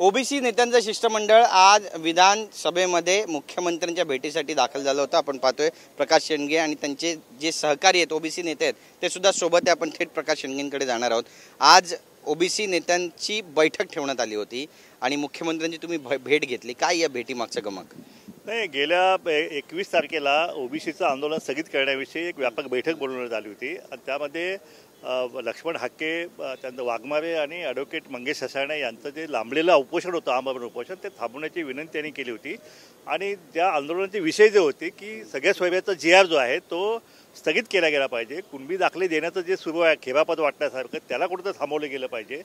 OBC नेत्यांचं शिष्टमंडळ आज विधानसभेमध्ये मुख्यमंत्र्यांच्या भेटीसाठी दाखल झालं होतं। आपण पाहतोय प्रकाश शेंडगे आणि त्यांचे जे सहकारी आहेत ओबीसी नेते आहेत ते सुद्धा सोबत आहे। आपण थेट प्रकाश शेंडगेंकडे जाणार आहोत। आज ओबीसी नेत्यांची बैठक ठेवण्यात आली होती आणि मुख्यमंत्र्यांची तुम्ही भेट घेतली, काय या भेटीमागचं गमक? नाही, गेल्या 21 तारखेला ओबीसीचं आंदोलन स्थगित करण्याविषयी एक व्यापक बैठक बोलवण्यात आली होती आणि त्यामध्ये लक्ष्मण हाके, त्यानंतर वाघमारे आणि ॲडव्होकेट मंगेश ससाणे यांचं जे लांबलेलं उपोषण होतं, आमरण उपोषण, ते थांबवण्याची विनंती त्यांनी केली होती। आणि त्या आंदोलनाचे विषय जे होते की सगळ्या स्वयंपाचा GR जो आहे तो स्थगित केला गेला पाहिजे, कुणबी दाखले देण्याचं जे सुरू आहे खेबापद वाटण्यासारखं त्याला कुठं थांबवलं गेलं पाहिजे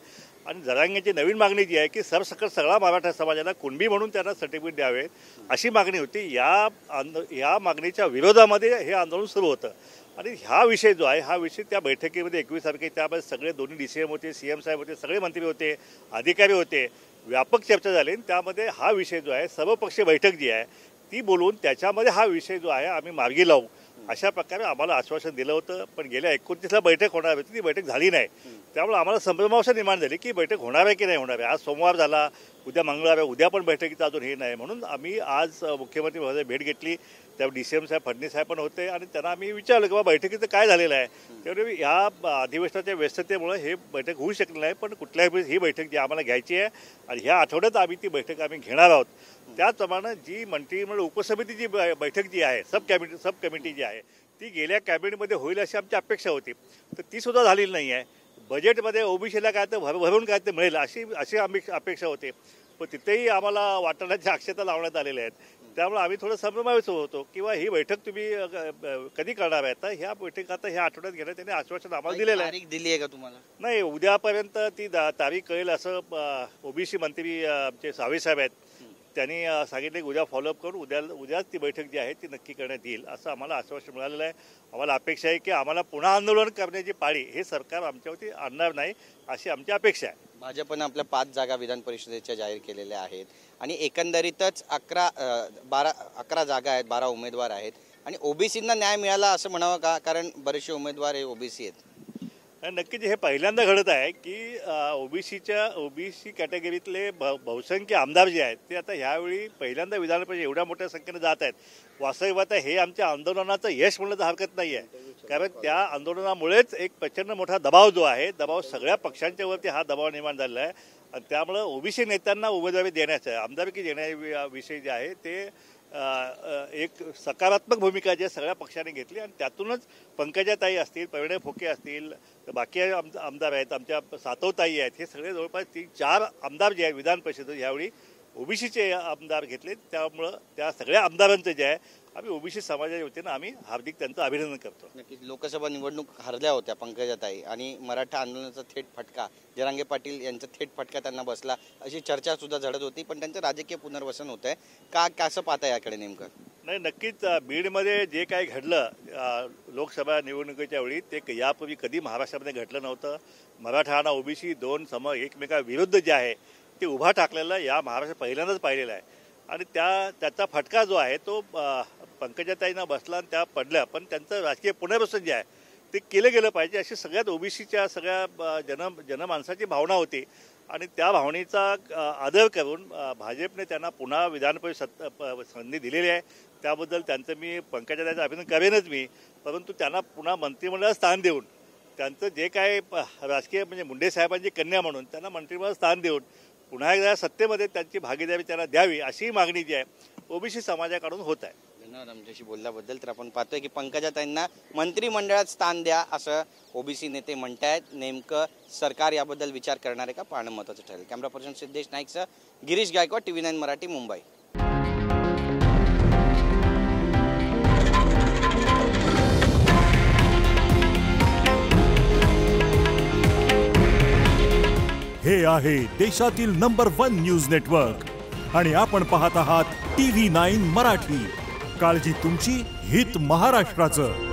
आणि जरांगेची नवीन मागणी जी आहे की सरसकट सगळा मराठा समाजाला कुणबी म्हणून त्यांना सर्टिफिकेट द्यावे अशी मागणी होती। या मागणीच्या विरोधामध्ये हे आंदोलन सुरू होतं आणि हा विषय जो आहे हा विषय त्या बैठकीमध्ये 21 तारखे त्यामध्ये सगळे दोन्ही DCM होते, CM साहेब होते, सगळे मंत्री होते, अधिकारी होते, व्यापक चर्चा झाली। त्यामध्ये हा विषय जो आहे सर्वपक्षीय बैठक जी आहे ती बोलून त्याच्यामध्ये हा विषय जो आहे आम्ही मार्गी लावू अशा प्रकारे आम्हाला आश्वासन दिलं होतं। पण गेल्या 29ला बैठक होणार होती, ती बैठक झाली नाही। त्यामुळे आम्हाला संभ्रमावस्था निर्माण झाली की बैठक होणार आहे की नाही होणार आहे। आज सोमवार झाला, उद्या मंगळवार आहे, उद्या पण बैठकीचं अजून हे नाही। म्हणून आम्ही आज मुख्यमंत्री महोदय भेट घेतली, त्या DCM साहेब फडणवीस साहेब पण होते आणि त्यांना आम्ही विचारलं की बाबा बैठकीचं काय झालेलं आहे। त्यामुळे या अधिवेशनाच्या व्यस्ततेमुळे हे बैठक होऊ शकली नाही, पण कुठल्याही ही बैठक जी आम्हाला घ्यायची आहे आणि ह्या आठवड्यात आम्ही ती बैठक आम्ही घेणार आहोत। त्याचप्रमाणे जी मंत्रिमंडळ उपसमितीची बैठक जी आहे, सब कमिटी जी आहे ती गेल्या कॅबिनेटमध्ये होईल अशी आमची अपेक्षा होती, तर ती सुद्धा झालेली नाही आहे। बजेटमध्ये ओबीसीला काय तर भरून काय ते मिळेल अशी आम्ही अपेक्षा होते, पण तिथेही आम्हाला वाटण्याच्या अक्षता लावण्यात आलेल्या आहेत। त्यामुळे आम्ही थोडं संभ्रमावित होतो किंवा ही बैठक तुम्ही कधी करणार आहे। तर ह्या बैठक आता ह्या आठवड्यात घेण्यात त्यांनी आश्वासन आम्हाला दिलेलं आहे। तारीख दिली आहे का तुम्हाला? नाही, उद्यापर्यंत ती तारीख कळेल असं ओबीसी मंत्री आमचे सावे साहेब आहेत त्यांनी सांगितले की उद्या फॉलोअप करून उद्याच ती बैठक जी आहे ती नक्की करण्यात येईल असं आम्हाला आश्वासन मिळालेलं आहे। आम्हाला अपेक्षा आहे की आम्हाला पुन्हा आंदोलन करण्याची पाळी हे सरकार आमच्यावरती आणणार नाही अशी आमची अपेक्षा आहे। भाजपनं आपल्या 5 जागा विधान परिषदेच्या जाहीर केलेल्या आहेत आणि एकंदरीतच 11 जागा आहेत, 12 उमेदवार आहेत आणि ओबीसींना न्याय मिळाला असं म्हणावं का? कारण बरेचसे उमेदवार हे ओबीसी आहेत। नक्कीच हे पहिल्यांदा घडत आहे की ओबीसी कॅटेगरीतले बहुसंख्य आमदार जे आहेत ते आता ह्यावेळी पहिल्यांदा विधान परिषद एवढ्या मोठ्या संख्येने जात आहेत। वास्तविकता हे आमच्या आंदोलनाचं यश म्हणलं तर हरकत नाही आहे, कारण त्या आंदोलनामुळेच एक प्रचंड मोठा दबाव जो आहे, दबाव सगळ्या पक्षांच्या वरती हा दबाव निर्माण झालेला आहे आणि त्यामुळं ओबीसी नेत्यांना उमेदवारी देण्याचं आमदारकी देण्याविषयी जे आहे ते एक सकारात्मक भूमिका ज्या सगळ्या पक्षांनी घेतली आणि त्यातूनच पंकजाताई असतील, परिणय फुके असतील, तर बाकी आमदार आहेत, आमच्या सातवताई आहेत, हे सगळे जवळपास 3-4 आमदार जे आहेत विधान परिषद यावेळी ओबीसीचे आमदार घेतले। त्यामुळं त्या सगळ्या आमदारांचं जे आहे आम्ही ओबीसी समाजाच्या वतीनं आम्ही हार्दिक त्यांचं अभिनंदन करतो। नक्कीच लोकसभा निवडणूक हरल्या होत्या पंकजाताई आणि मराठा आंदोलनाचा थेट फटका, जरांगे पाटील यांचा थेट फटका त्यांना बसला अशी चर्चा सुद्धा झडत होती, पण त्यांचं राजकीय पुनर्वसन होत आहे का, कसं पाहता याकडे नेमकं? नाही, नक्कीच बीडमध्ये जे काही घडलं लोकसभा निवडणुकीच्या वेळी ते यापूर्वी कधी महाराष्ट्रामध्ये घडलं नव्हतं। मराठा आणि ओबीसी दोन एकमेकाविरुद्ध जे आहे ते उभा टाकलेला या महाराष्ट्रात पहिल्यांदाच पाहिलेला आहे आणि त्याचा फटका जो आहे तो पंकजाताईंना बसला आणि त्या पडल्या, पण त्यांचं राजकीय पुनर्वसन जे आहे ते केलं गेलं पाहिजे अशी सगळ्यात ओबीसीच्या सगळ्या जनमानसाची भावना होती आणि त्या भावनेचा आदर करून भाजपने त्यांना पुन्हा विधान परिषद संधी दिलेली आहे। त्याबद्दल त्यांचं मी पंकजाताईंचं अभिनंदन करेनच मी, परंतु त्यांना पुन्हा मंत्रिमंडळात स्थान देऊन त्यांचं जे काय राजकीय म्हणजे मुंडे साहेबांची कन्या म्हणून त्यांना मंत्रिमंडळात स्थान देऊन पुन्हा एकदा सत्तेमध्ये त्यांची भागीदारी त्यांना द्यावी अशी मागणी जी आहे ओबीसी समाजाकडून होत आहे। धन्यवाद आमच्याशी बोलल्याबद्दल। तर आपण पाहतोय की पंकजाताईंना मंत्रिमंडळात स्थान द्या असं ओबीसी नेते म्हणतायत, नेमकं सरकार याबद्दल विचार करणार आहे का पाहणं महत्त्वाचं ठरेल। कॅमेरा पर्सन सिद्धेश नाईकसह गिरीश गायकवाड, TV9 मराठी, मुंबई। हे आहे देशातील नंबर 1 न्यूज नेटवर्क आणि आपण पाहत आहात TV9 मराठी। काळजी तुमची, हित महाराष्ट्राचं।